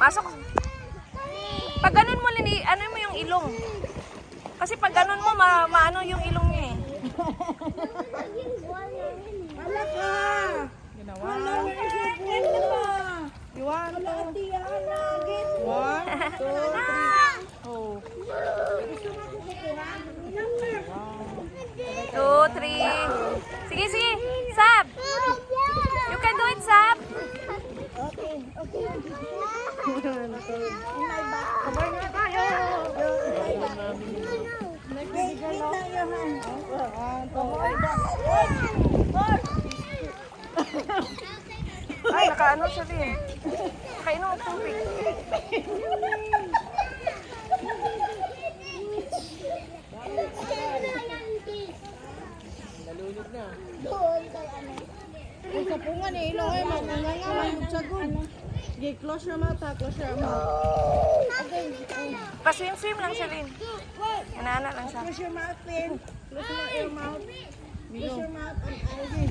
Masok. Pag ganun mo, ano mo yung ilong. Kasi pag ganun mo, maano yung ilong niya eh. Wala ka. Ginawa. You want to? 1, 2, 3. Oh. 2, 3. Sige, sige. Sab. You can do it, Sab. Okay. Sabay nga tayo. Wait tayo, Han. 1, 2, 3. Ay, nakaano siya din. Nakainom ng tubig. Nalunod na. Doon kay ano. Kung sa punga ni ilong ay magunganga mayroon sa good. Okay, close your mouth ha. Close your mouth. Pa-swim-swim lang siya din. Inana lang siya. Close your mouth, Lynn. Close your mouth. Push your mouth and Ivy.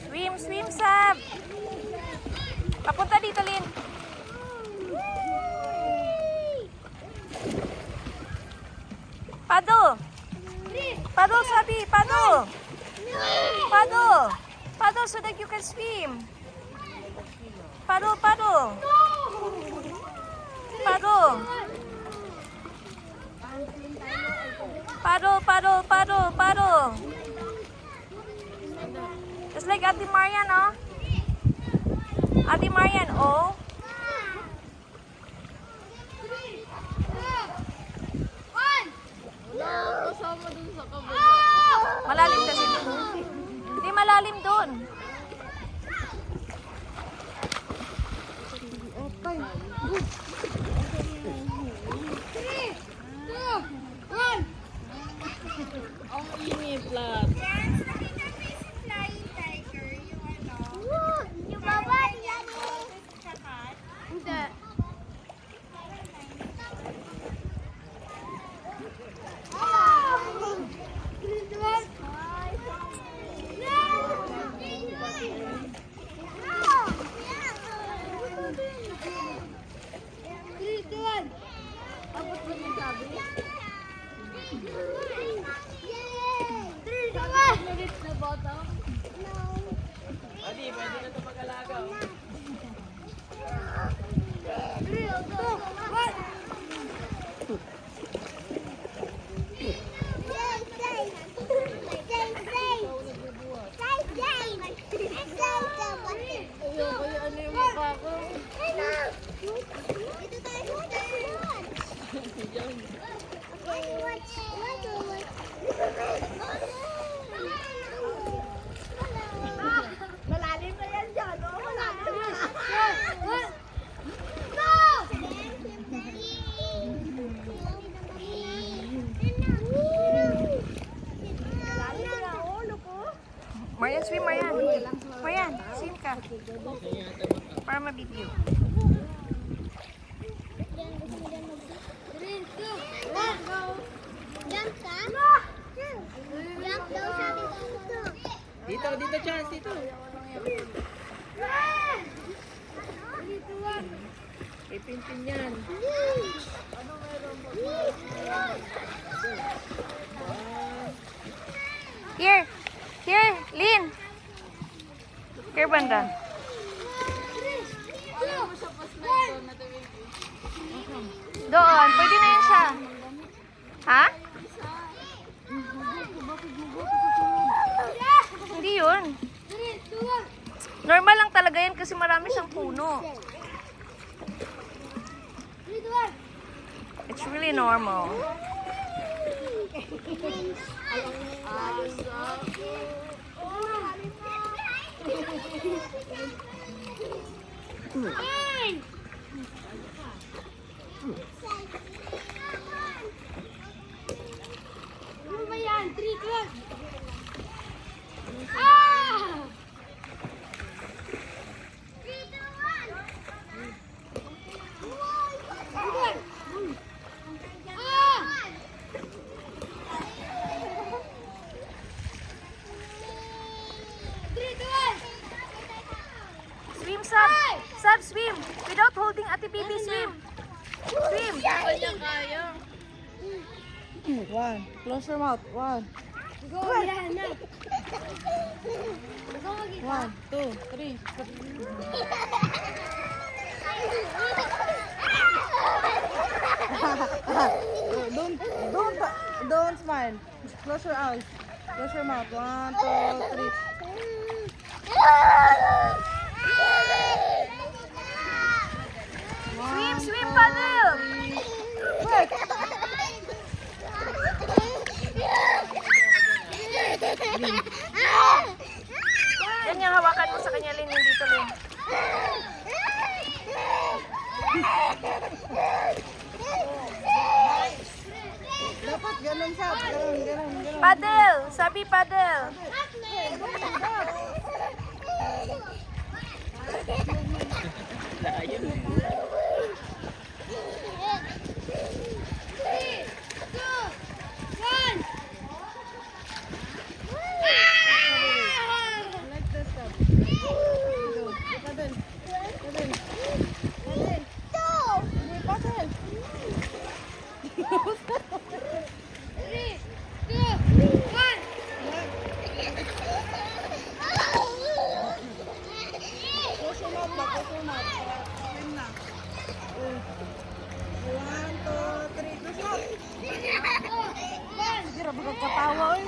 Swim, swim, Sab. Papunta dito, Lin. Pado. Pado, Sabi. Pado. Pado. Pado so that you can swim. Pado, pado. Pado. Pado, pado, pado, pado. Just like Ate Marian, oh. Ate Marian, oh. Malalim kasi doon. Hindi malalim doon. Ang init lahat. Adi, pwede na ito mag-alaga. Ano yung mukha ko? Malalim na yan dyan, oh. Malalim na. Malalim na, oh. Loko. Marian, swim, Marian. Marian, swim ka. Para ma-video. Dito, dito, Chance, dito. Ipintin yan. Here. Here, Lin. Here, banda. Doon. Pwede na yan siya. Ha? Hindi yun. Normal lang talaga yan kasi marami siyang puno. It's really normal. Ano ba yan? 3, 2, 1. Ate Bibi, swim. Swim. One. Close your mouth. One. Go, yan na. One, two, three. Don't smile. Close your eyes. Close your mouth. One, two, three. Swim, swim, paddle. Quick. Yan yung hawakan mo sa kanya, Lin. Yung dito, Lin. Dapat ganun sa. Ganun. Paddle. Sabi paddle. Like this stuff. Go. Paddle. Paddle. Paddle. Close your mouth. Close your mouth. Swim na. One, two, three. Close your mouth. Hindi ra ba katawa, oy.